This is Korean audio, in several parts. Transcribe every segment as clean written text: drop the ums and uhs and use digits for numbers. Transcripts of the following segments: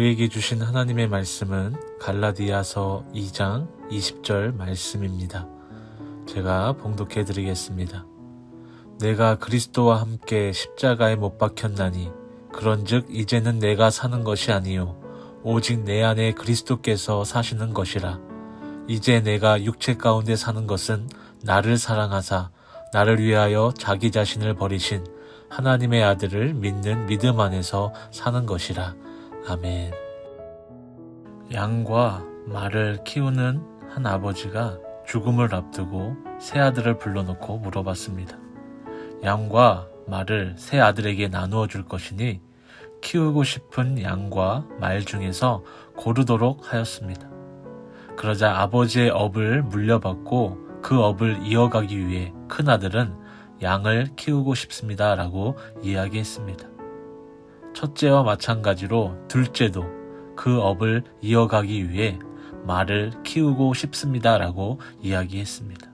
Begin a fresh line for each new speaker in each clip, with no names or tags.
우리에게 주신 하나님의 말씀은 갈라디아서 2장 20절 말씀입니다. 제가 봉독해 드리겠습니다. 내가 그리스도와 함께 십자가에 못 박혔나니 그런즉 이제는 내가 사는 것이 아니요 오직 내 안에 그리스도께서 사시는 것이라. 이제 내가 육체 가운데 사는 것은 나를 사랑하사 나를 위하여 자기 자신을 버리신 하나님의 아들을 믿는 믿음 안에서 사는 것이라. 아멘. 양과 말을 키우는 한 아버지가 죽음을 앞두고 새 아들을 불러놓고 물어봤습니다. 양과 말을 새 아들에게 나누어 줄 것이니 키우고 싶은 양과 말 중에서 고르도록 하였습니다. 그러자 아버지의 업을 물려받고 그 업을 이어가기 위해 큰아들은 양을 키우고 싶습니다 라고 이야기했습니다. 첫째와 마찬가지로 둘째도 그 업을 이어가기 위해 말을 키우고 싶습니다 라고 이야기했습니다.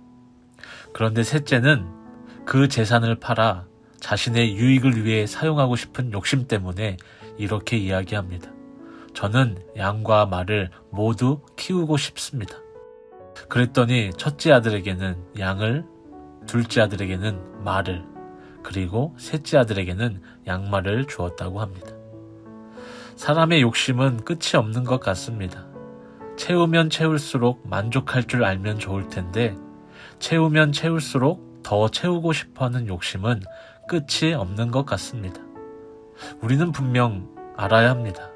그런데 셋째는 그 재산을 팔아 자신의 유익을 위해 사용하고 싶은 욕심 때문에 이렇게 이야기합니다. 저는 양과 말을 모두 키우고 싶습니다. 그랬더니 첫째 아들에게는 양을, 둘째 아들에게는 말을, 그리고 셋째 아들에게는 양말을 주었다고 합니다. 사람의 욕심은 끝이 없는 것 같습니다. 채우면 채울수록 만족할 줄 알면 좋을 텐데 채우면 채울수록 더 채우고 싶어하는 욕심은 끝이 없는 것 같습니다. 우리는 분명 알아야 합니다.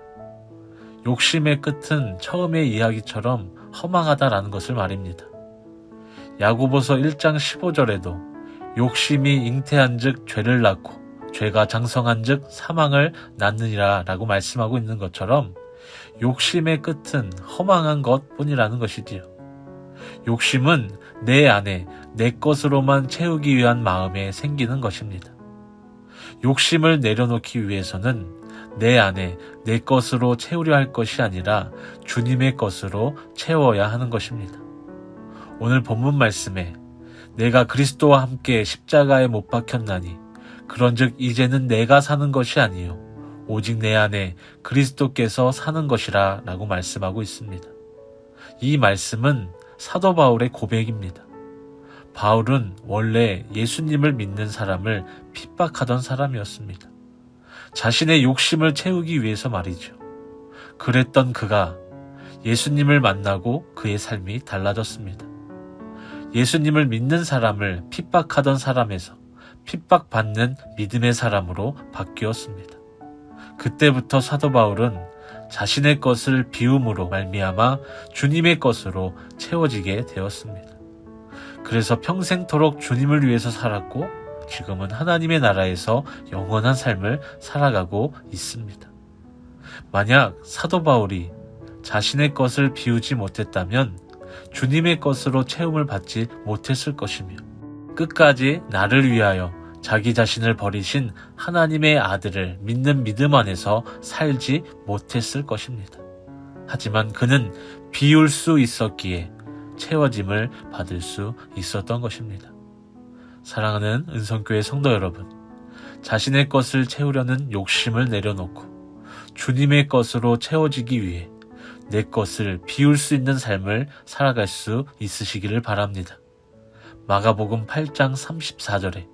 욕심의 끝은 처음의 이야기처럼 허망하다라는 것을 말입니다. 야고보서 1장 15절에도 욕심이 잉태한 즉 죄를 낳고 죄가 장성한 즉 사망을 낳느니라 라고 말씀하고 있는 것처럼 욕심의 끝은 허망한 것 뿐이라는 것이지요. 욕심은 내 안에 내 것으로만 채우기 위한 마음에 생기는 것입니다. 욕심을 내려놓기 위해서는 내 안에 내 것으로 채우려 할 것이 아니라 주님의 것으로 채워야 하는 것입니다. 오늘 본문 말씀에 내가 그리스도와 함께 십자가에 못 박혔나니 그런즉 이제는 내가 사는 것이 아니요 오직 내 안에 그리스도께서 사는 것이라 라고 말씀하고 있습니다. 이 말씀은 사도 바울의 고백입니다. 바울은 원래 예수님을 믿는 사람을 핍박하던 사람이었습니다. 자신의 욕심을 채우기 위해서 말이죠. 그랬던 그가 예수님을 만나고 그의 삶이 달라졌습니다. 예수님을 믿는 사람을 핍박하던 사람에서 핍박받는 믿음의 사람으로 바뀌었습니다. 그때부터 사도 바울은 자신의 것을 비움으로 말미암아 주님의 것으로 채워지게 되었습니다. 그래서 평생토록 주님을 위해서 살았고 지금은 하나님의 나라에서 영원한 삶을 살아가고 있습니다. 만약 사도 바울이 자신의 것을 비우지 못했다면 주님의 것으로 채움을 받지 못했을 것이며 끝까지 나를 위하여 자기 자신을 버리신 하나님의 아들을 믿는 믿음 안에서 살지 못했을 것입니다. 하지만 그는 비울 수 있었기에 채워짐을 받을 수 있었던 것입니다. 사랑하는 은성교회 성도 여러분, 자신의 것을 채우려는 욕심을 내려놓고 주님의 것으로 채워지기 위해 내 것을 비울 수 있는 삶을 살아갈 수 있으시기를 바랍니다. 마가복음 8장 34절에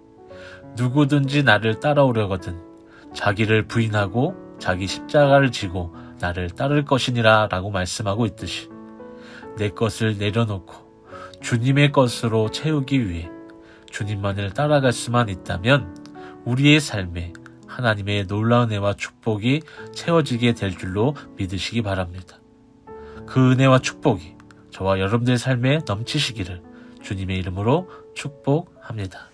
누구든지 나를 따라오려거든 자기를 부인하고 자기 십자가를 지고 나를 따를 것이니라 라고 말씀하고 있듯이 내 것을 내려놓고 주님의 것으로 채우기 위해 주님만을 따라갈 수만 있다면 우리의 삶에 하나님의 놀라운 은혜와 축복이 채워지게 될 줄로 믿으시기 바랍니다. 그 은혜와 축복이 저와 여러분들의 삶에 넘치시기를 주님의 이름으로 축복합니다.